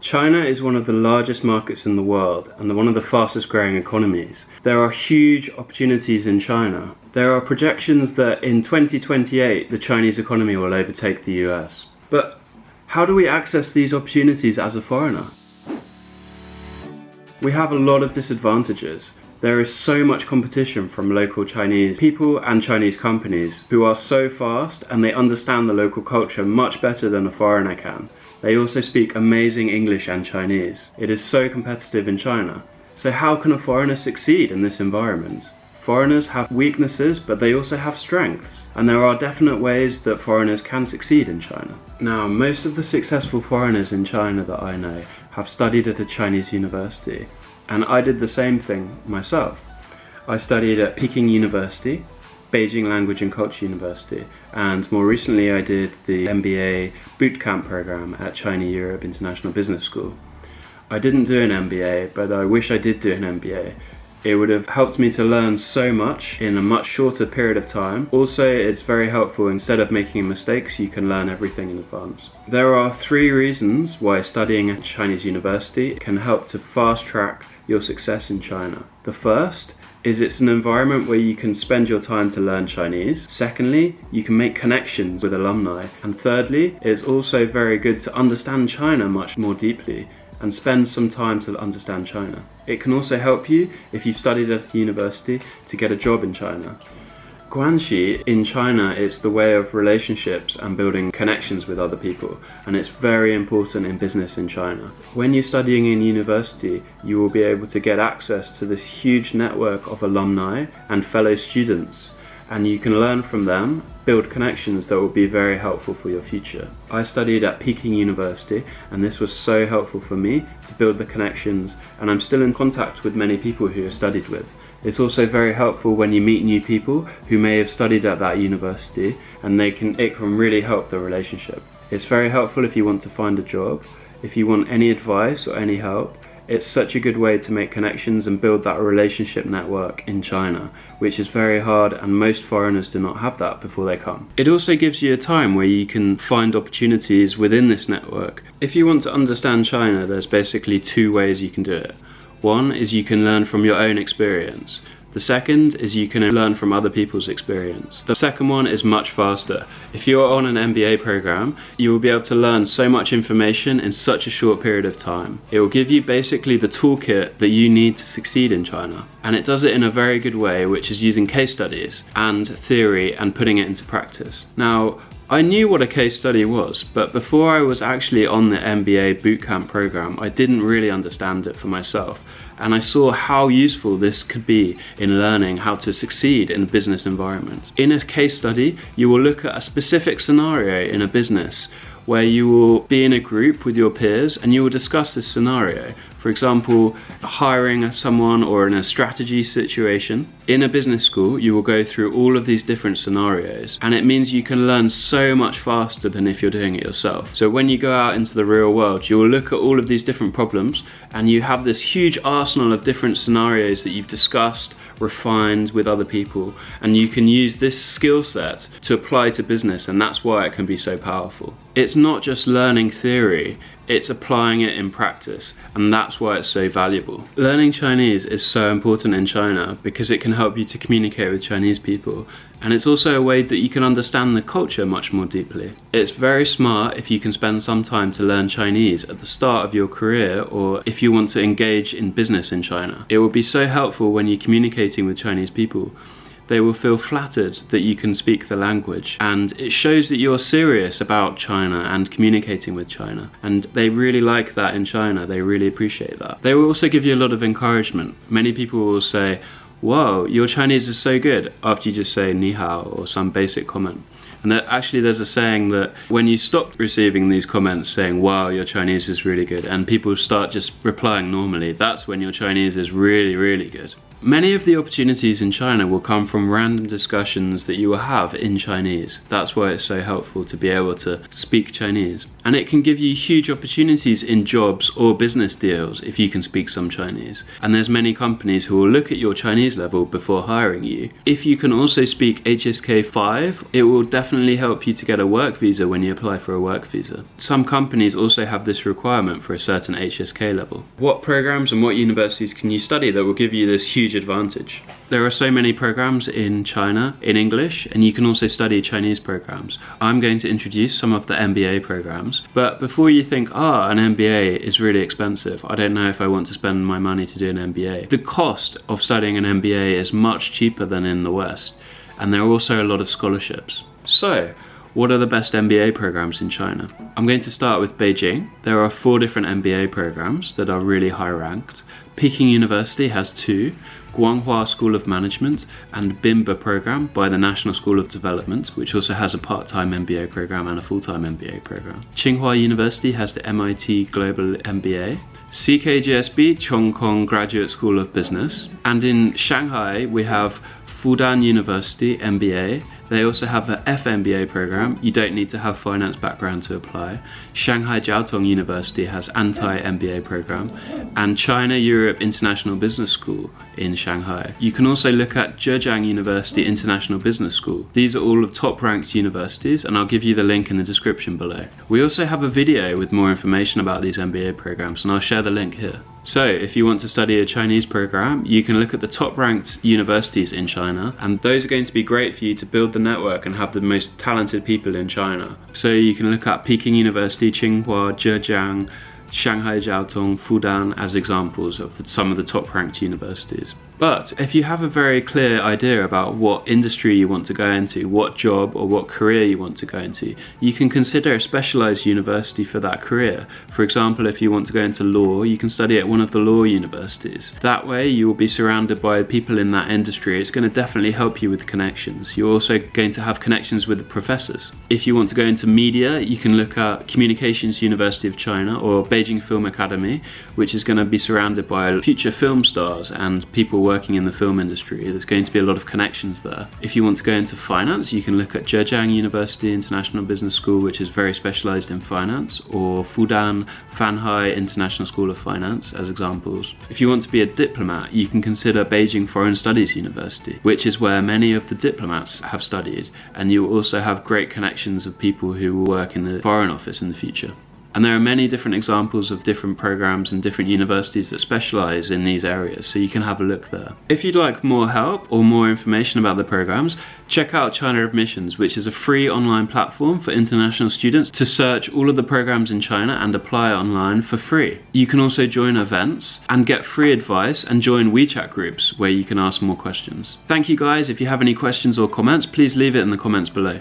China is one of the largest markets in the world and one of the fastest growing economies. There are huge opportunities in China. There are projections that in 2028 the Chinese economy will overtake the US. But how do we access these opportunities as a foreigner? We have a lot of disadvantages. There is so much competition from local Chinese people and Chinese companies who are so fast and they understand the local culture much better than a foreigner can. They also speak amazing English and Chinese. It is so competitive in China. So how can a foreigner succeed in this environment? Foreigners have weaknesses, but they also have strengths. And there are definite ways that foreigners can succeed in China. Now, most of the successful foreigners in China that I know have studied at a Chinese university. And I did the same thing myself. I studied at Peking University, Beijing Language and Culture University, and more recently I did the MBA Bootcamp program at China Europe International Business School. I didn't do an MBA, but I wish I did do an MBA. It would have helped me to learn so much in a much shorter period of time. Also, it's very helpful. Instead of making mistakes, you can learn everything in advance. There are 3 reasons why studying at Chinese university can help to fast track your success in China. The first is it's an environment where you can spend your time to learn Chinese. Secondly, you can make connections with alumni. And thirdly, it's also very good to understand China much more deeply and spend some time to understand China. It can also help you, if you've studied at a university, to get a job in China. Guanxi in China is the way of relationships and building connections with other people, and it's very important in business in China. When you're studying in university, you will be able to get access to this huge network of alumni and fellow students, and you can learn from them, build connections that will be very helpful for your future. I studied at Peking University, and this was so helpful for me to build the connections, and I'm still in contact with many people who I studied with. It's also very helpful when you meet new people who may have studied at that university, and it can really help the relationship. It's very helpful if you want to find a job, if you want any advice or any help. It's such a good way to make connections and build that relationship network in China, which is very hard, and most foreigners do not have that before they come. It also gives you a time where you can find opportunities within this network. If you want to understand China, there's basically 2 ways you can do it. One is you can learn from your own experience. The second is you can learn from other people's experience. The second one is much faster. If you're on an MBA program, you will be able to learn so much information in such a short period of time. It will give you basically the toolkit that you need to succeed in China. And it does it in a very good way, which is using case studies and theory and putting it into practice. Now, I knew what a case study was, but before I was actually on the MBA Bootcamp program, I didn't really understand it for myself. And I saw how useful this could be in learning how to succeed in a business environment. In a case study, you will look at a specific scenario in a business where you will be in a group with your peers and you will discuss this scenario. For example, hiring someone or in a strategy situation. In a business school, you will go through all of these different scenarios, and it means you can learn so much faster than if you're doing it yourself. So when you go out into the real world, you will look at all of these different problems, and you have this huge arsenal of different scenarios that you've discussed, refined with other people, and you can use this skill set to apply to business, and that's why it can be so powerful. It's not just learning theory, it's applying it in practice, and that's why it's so valuable. Learning Chinese is so important in China because it can help you to communicate with Chinese people, and it's also a way that you can understand the culture much more deeply. It's very smart if you can spend some time to learn Chinese at the start of your career, or if you want to engage in business in China. It will be so helpful when you're communicating with Chinese people. They will feel flattered that you can speak the language, and it shows that you're serious about China and communicating with China, and they really like that in China. They really appreciate that. They will also give you a lot of encouragement. Many people will say, "Whoa, your Chinese is so good," after you just say ni hao or some basic comment. And actually there's a saying that when you stop receiving these comments saying, "Wow, your Chinese is really good," and people start just replying normally, that's when your Chinese is really, really good. Many of the opportunities in China will come from random discussions that you will have in Chinese. That's why it's so helpful to be able to speak Chinese. And it can give you huge opportunities in jobs or business deals if you can speak some Chinese. And there's many companies who will look at your Chinese level before hiring you. If you can also speak HSK 5, it will definitely help you to get a work visa when you apply for a work visa. Some companies also have this requirement for a certain HSK level. What programs and what universities can you study that will give you this huge advantage? There are so many programs in China in English, and you can also study Chinese programs. I'm going to introduce some of the MBA programs, but before you think, an MBA is really expensive, I don't know if I want to spend my money to do an MBA. The cost of studying an MBA is much cheaper than in the West, and there are also a lot of scholarships. So, what are the best MBA programs in China? I'm going to start with Beijing. There are 4 different MBA programs that are really high ranked. Peking University has 2, Guanghua School of Management and BIMBA program by the National School of Development, which also has a part-time MBA program and a full-time MBA program. Tsinghua University has the MIT Global MBA. CKGSB, Cheong Kong Graduate School of Business. And in Shanghai, we have Fudan University MBA. They also have a FMBA program. You don't need to have finance background to apply. Shanghai Jiao Tong University has anti-MBA program, and China Europe International Business School in Shanghai. You can also look at Zhejiang University International Business School. These are all of top-ranked universities, and I'll give you the link in the description below. We also have a video with more information about these MBA programs, and I'll share the link here. So, if you want to study a Chinese program, you can look at the top-ranked universities in China, and those are going to be great for you to build the network and have the most talented people in China. So you can look at Peking University, Tsinghua, Zhejiang, Shanghai Jiao Tong, Fudan as examples of some of the top-ranked universities. But if you have a very clear idea about what industry you want to go into, what job or what career you want to go into, you can consider a specialized university for that career. For example, if you want to go into law, you can study at one of the law universities. That way you will be surrounded by people in that industry. It's going to definitely help you with connections. You're also going to have connections with the professors. If you want to go into media, you can look at Communications University of China or Beijing Film Academy, which is going to be surrounded by future film stars and people working in the film industry. There's going to be a lot of connections there. If you want to go into finance, you can look at Zhejiang University International Business School, which is very specialized in finance, or Fudan Fanhai International School of Finance as examples. If you want to be a diplomat, you can consider Beijing Foreign Studies University, which is where many of the diplomats have studied, and you will also have great connections of people who will work in the Foreign Office in the future. And there are many different examples of different programs and different universities that specialize in these areas, so you can have a look there. If you'd like more help or more information about the programs, check out China Admissions, which is a free online platform for international students to search all of the programs in China and apply online for free. You can also join events and get free advice and join Wechat groups where you can ask more questions. Thank you guys. If you have any questions or comments, please leave it in the comments below.